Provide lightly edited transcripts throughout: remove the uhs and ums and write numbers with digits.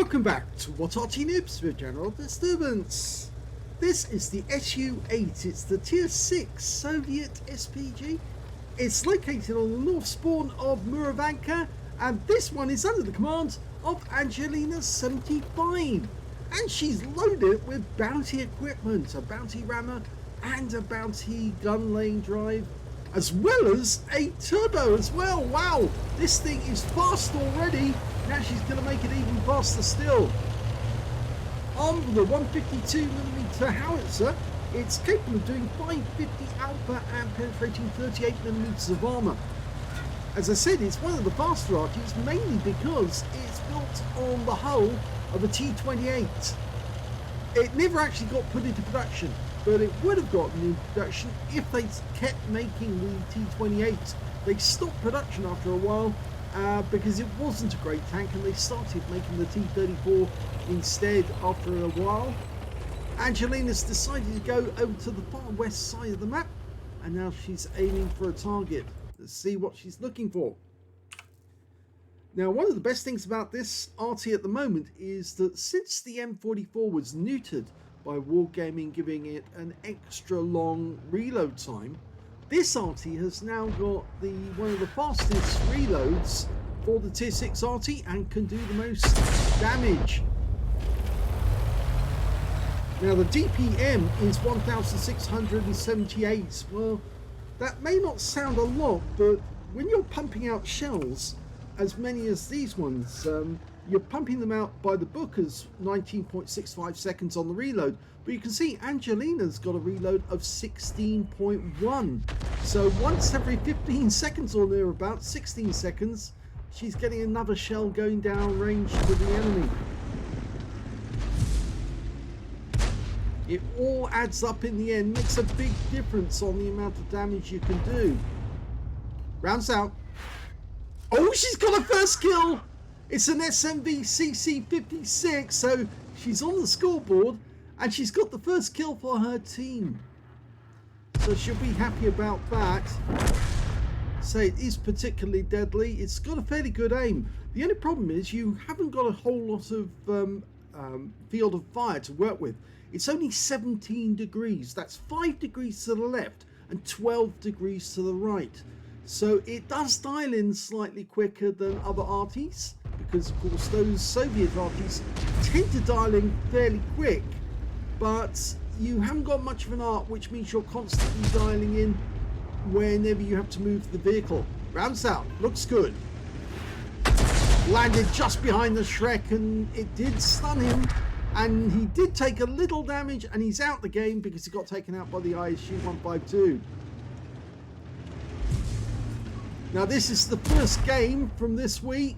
Welcome back to What Arty Noobs with General Disturbance. This is the SU-8, it's the Tier 6 Soviet SPG. It's located on the north spawn of Murovanka, and this one is under the command of Angelina75. And she's loaded with bounty equipment, a bounty rammer and a bounty gun lane drive, as well as a turbo as well. Wow, this thing is fast already. Now she's going to make it even faster still. On the 152mm howitzer, it's capable of doing 550 alpha and penetrating 38mm of armour. As I said, it's one of the faster Artys, mainly because it's built on the hull of a T-28. It never actually got put into production, but it would have gotten into production if they kept making the T-28. They stopped production after a while because it wasn't a great tank, and they started making the T-34 instead after a while. Angelina's decided to go over to the far west side of the map, and now she's aiming for a target. Let's see what she's looking for. Now, one of the best things about this Arty at the moment is that since the M44 was neutered by Wargaming giving it an extra long reload time, this Arty has now got one of the fastest reloads for the Tier 6 Arty and can do the most damage. Now, the DPM is 1678. Well, that may not sound a lot, but when you're pumping out shells as many as these ones, you're pumping them out by the book as 19.65 seconds on the reload, but you can see Angelina's got a reload of 16.1. So once every 15 seconds or thereabouts, 16 seconds, she's getting another shell going down range to the enemy. It all adds up in the end, makes a big difference on the amount of damage you can do. Rounds out. Oh, she's got her first kill! It's an SMV-CC56, so she's on the scoreboard, and she's got the first kill for her team. So she'll be happy about that. So it is particularly deadly. It's got a fairly good aim. The only problem is you haven't got a whole lot of field of fire to work with. It's only 17 degrees. That's 5 degrees to the left and 12 degrees to the right. So it does dial in slightly quicker than other Artys, because of course those Soviet Artys tend to dial in fairly quick, but you haven't got much of an arc, which means you're constantly dialing in whenever you have to move the vehicle. Rounds out, looks good. Landed just behind the Shrek, and it did stun him, and he did take a little damage, and he's out the game because he got taken out by the SU-152. Now, this is the first game from this week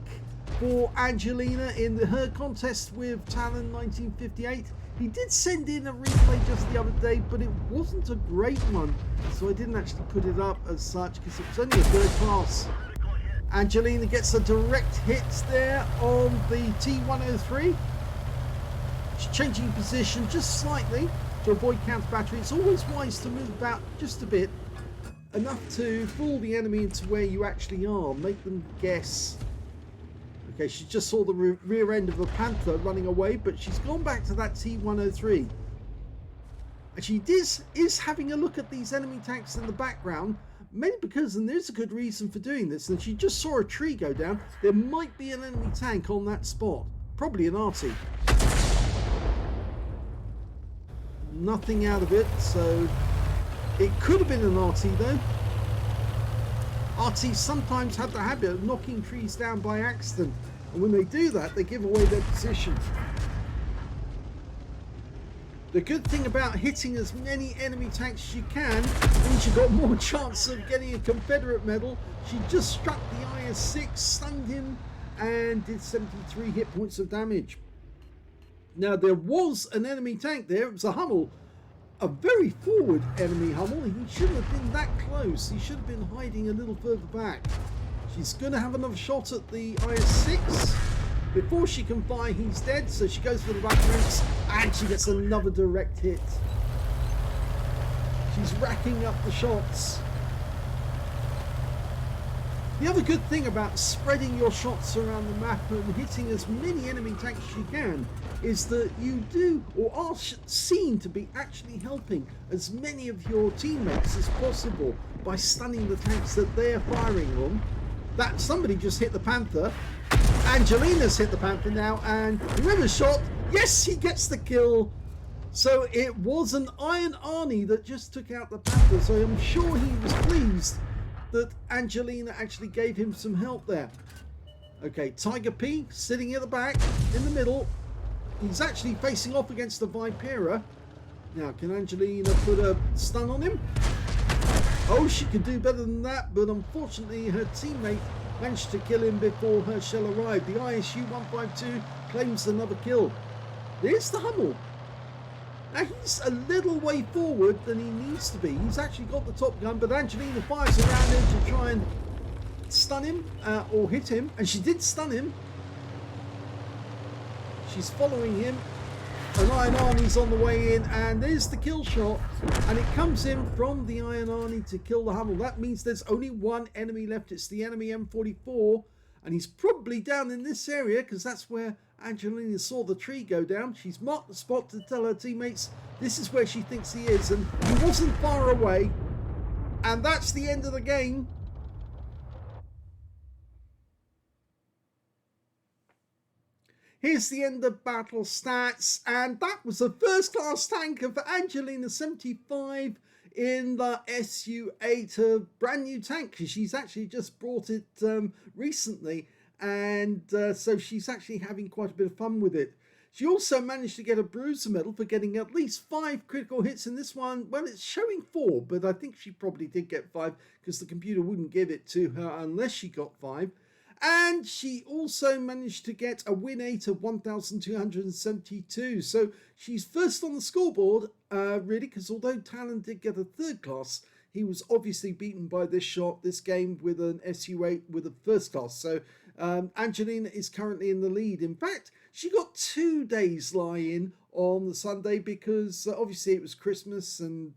for Angelina in her contest with Talon 1958. He did send in a replay just the other day, but it wasn't a great one, so I didn't actually put it up as such because it was only a third class. Angelina gets a direct hit there on the T-103. She's changing position just slightly to avoid counter battery. It's always wise to move about just a bit, enough to fool the enemy into where you actually are, make them guess. Okay, she just saw the rear end of a Panther running away, but she's gone back to that T-103. And she is having a look at these enemy tanks in the background, mainly because, and there's a good reason for doing this, and she just saw a tree go down. There might be an enemy tank on that spot, probably an Arty. Nothing out of it, so it could have been an Arty though. Artys sometimes have the habit of knocking trees down by accident, and when they do that, they give away their position. The good thing about hitting as many enemy tanks as you can means you've got more chance of getting a Confederate medal. She just struck the IS-6, stunned him, and did 73 hit points of damage. Now, there was an enemy tank there. It was a Hummel. A very forward enemy Hummel. He shouldn't have been that close. He should have been hiding a little further back. She's going to have another shot at the IS-6. Before she can fire, he's dead, so she goes for the back roots, and she gets another direct hit. She's racking up the shots. The other good thing about spreading your shots around the map and hitting as many enemy tanks as you can is that you do, or are seen to be actually helping as many of your teammates as possible by stunning the tanks that they're firing on. That somebody just hit the Panther. Angelina's hit the Panther now, and whoever's shot, yes, he gets the kill. So it was an Iron Arnie that just took out the Panther, so I'm sure he was pleased that Angelina actually gave him some help there. Okay, Tiger P sitting at the back, in the middle. He's actually facing off against the Vipera. Now, can Angelina put a stun on him? Oh, she could do better than that, but unfortunately her teammate managed to kill him before her shell arrived. The ISU-152 claims another kill. There's the Hummel. Now he's a little way forward than he needs to be. He's actually got the top gun, but Angelina fires around him to try and stun him or hit him, and she did stun him. She's following him. An Iron Arnie's on the way in, and there's the kill shot, and it comes in from the Iron Arnie to kill the Hummel. That means there's only one enemy left. It's the enemy M44, and he's probably down in this area because that's where Angelina saw the tree go down. She's marked the spot to tell her teammates this is where she thinks he is, and he wasn't far away. And that's the end of the game. Here's the end of battle stats, and that was a first class tanker for Angelina75 in the SU-8, a brand new tank. She's actually just brought it recently, and so she's actually having quite a bit of fun with it. She also managed to get a Bruiser medal for getting at least 5 critical hits in this one. Well, it's showing 4, but I think she probably did get 5 because the computer wouldn't give it to her unless she got 5. And she also managed to get a win 8 of 1,272. So she's first on the scoreboard, really, because although Talon did get a 3rd class, he was obviously beaten by this game with an SU-8 with a 1st class. So Angelina is currently in the lead. In fact, she got 2 days lie-in on the Sunday because obviously it was Christmas, and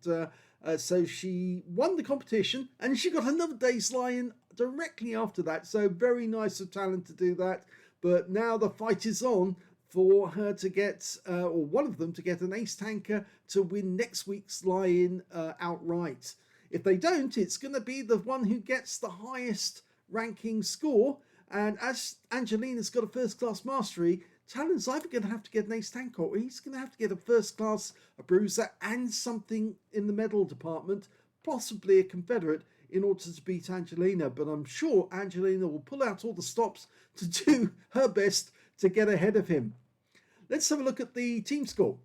so she won the competition, and she got another day's lie-in directly after that. So very nice of Talon to do that. But now the fight is on for her to get, or one of them to get an ace tanker to win next week's lie-in outright. If they don't, it's going to be the one who gets the highest ranking score. And as Angelina's got a 1st class mastery, Talon's either going to have to get an ace tanker, or he's going to have to get a 1st class, a Bruiser, and something in the medal department, possibly a Confederate, in order to beat Angelina. But I'm sure Angelina will pull out all the stops to do her best to get ahead of him. Let's have a look at the team score.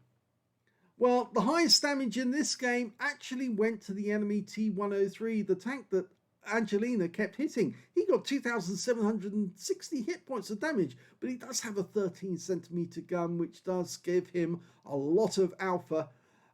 Well, the highest damage in this game actually went to the enemy T-103, the tank that Angelina kept hitting. He got 2,760 hit points of damage, but he does have a 13cm gun, which does give him a lot of alpha.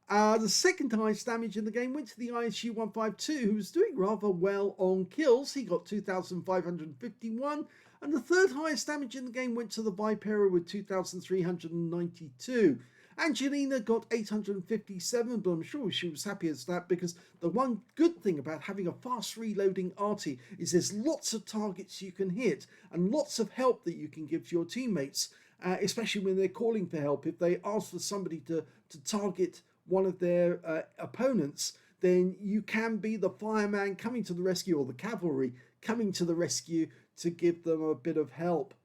The second highest damage in the game went to the ISU-152, who was doing rather well on kills. He got 2,551. And the third highest damage in the game went to the Vipera with 2,392. Angelina got 857, but I'm sure she was happy as that, because the one good thing about having a fast reloading Arty is there's lots of targets you can hit and lots of help that you can give to your teammates, especially when they're calling for help. If they ask for somebody to target one of their opponents, then you can be the fireman coming to the rescue, or the cavalry coming to the rescue to give them a bit of help.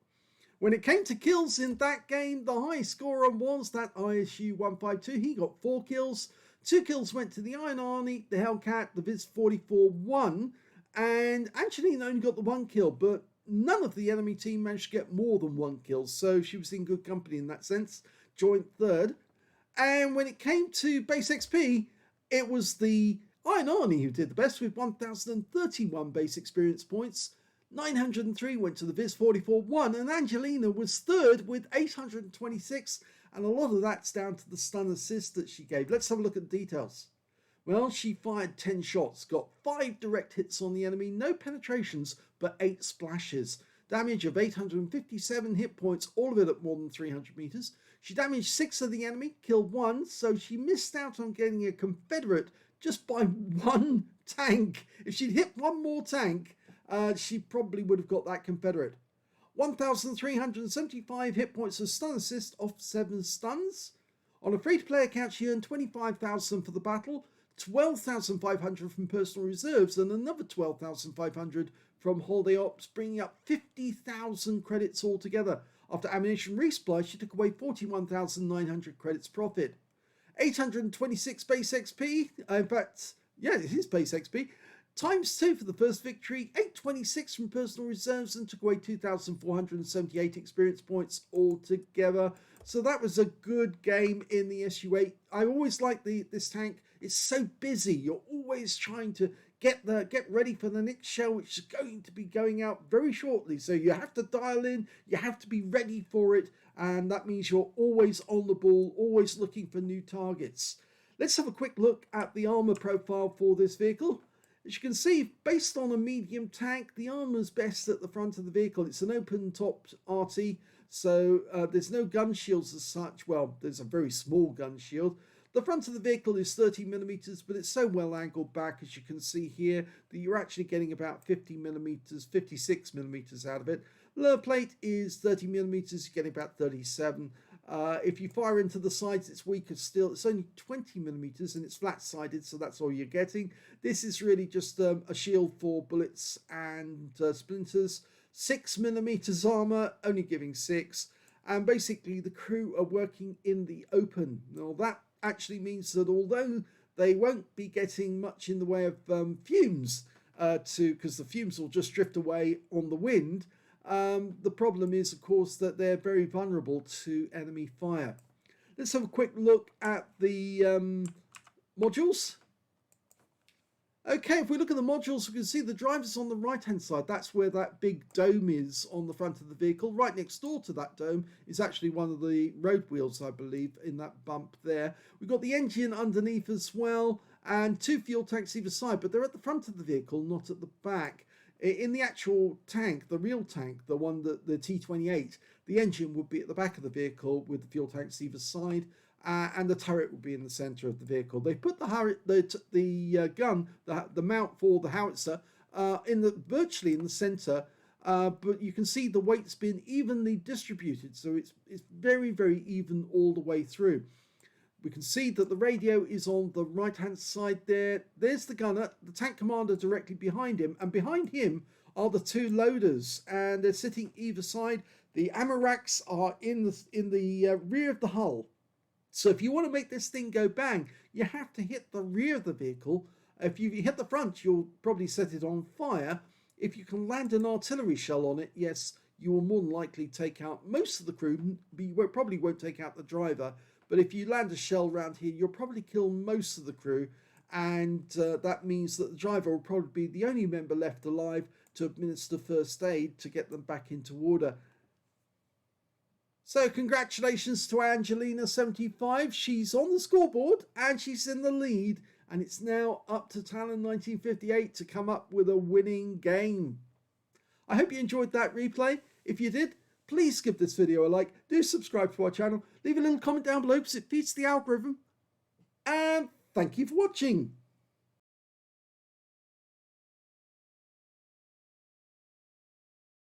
When it came to kills in that game, the highest scorer was that ISU-152. He got 4 kills. 2 kills went to the Iron Arnie, the Hellcat, the Viz-44-1, and Angelina only got the 1 kill, but none of the enemy team managed to get more than 1 kill, so she was in good company in that sense, joint 3rd. And when it came to base XP, it was the Iron Arnie who did the best with 1,031 base experience points. 903 went to the Viz-44-1, and Angelina was 3rd with 826, and a lot of that's down to the stun assist that she gave. Let's have a look at the details. Well, she fired 10 shots, got 5 direct hits on the enemy, no penetrations, but 8 splashes. Damage of 857 hit points, all of it at more than 300 meters. She damaged 6 of the enemy, killed 1, so she missed out on getting a Confederate just by 1 tank. If she'd hit 1 more tank, she probably would have got that Confederate. 1,375 hit points of stun assist off 7 stuns. On a free-to-play account, she earned 25,000 for the battle, 12,500 from personal reserves, and another 12,500 from holiday ops, bringing up 50,000 credits altogether. After ammunition resupply, she took away 41,900 credits profit. 826 base XP, in fact, yeah, it is base XP, times 2 for the first victory, 826 from personal reserves, and took away 2,478 experience points altogether. So that was a good game in the SU-8. I always like this tank. It's so busy. You're always trying to get ready for the next shell, which is going to be going out very shortly. So you have to dial in. You have to be ready for it, and that means you're always on the ball, always looking for new targets. Let's have a quick look at the armor profile for this vehicle. As you can see, based on a medium tank, the armor's best at the front of the vehicle. It's an open-topped Arty, so there's no gun shields as such. Well, there's a very small gun shield. The front of the vehicle is 30mm, but it's so well angled back, as you can see here, that you're actually getting about 50mm, 56mm out of it. Lower plate is 30mm, you're getting about 37. If you fire into the sides, it's weaker still. It's only 20mm and it's flat-sided, so that's all you're getting. This is really just a shield for bullets and splinters. 6mm armor, only giving 6. And basically the crew are working in the open. Now that actually means that although they won't be getting much in the way of fumes, because the fumes will just drift away on the wind, the problem is, of course, that they're very vulnerable to enemy fire. Let's have a quick look at the modules. Okay, if we look at the modules, we can see the driver's on the right-hand side. That's where that big dome is on the front of the vehicle. Right next door to that dome is actually one of the road wheels, I believe, in that bump there. We've got the engine underneath as well, and 2 fuel tanks either side, but they're at the front of the vehicle, not at the back. In the actual tank, the real tank, the one that the T28, the engine would be at the back of the vehicle with the fuel tanks either side, and the turret would be in the center of the vehicle. They put the gun, the mount for the howitzer, virtually in the center, but you can see the weight's been evenly distributed, so it's very, very even all the way through. We can see that the radio is on the right-hand side there. There's the gunner, the tank commander directly behind him, and behind him are the 2 loaders, and they're sitting either side. The ammo racks are in the rear of the hull. So if you want to make this thing go bang, you have to hit the rear of the vehicle. If you hit the front, you'll probably set it on fire. If you can land an artillery shell on it, yes, you will more than likely take out most of the crew, but you probably won't take out the driver. But if you land a shell around here, you'll probably kill most of the crew, and that means that the driver will probably be the only member left alive to administer first aid to get them back into order. So congratulations to Angelina75. She's on the scoreboard and she's in the lead, and it's now up to Talon1958 to come up with a winning game. I hope you enjoyed that replay. If you did, please give this video a like, do subscribe to our channel, leave a little comment down below because it feeds the algorithm, and thank you for watching.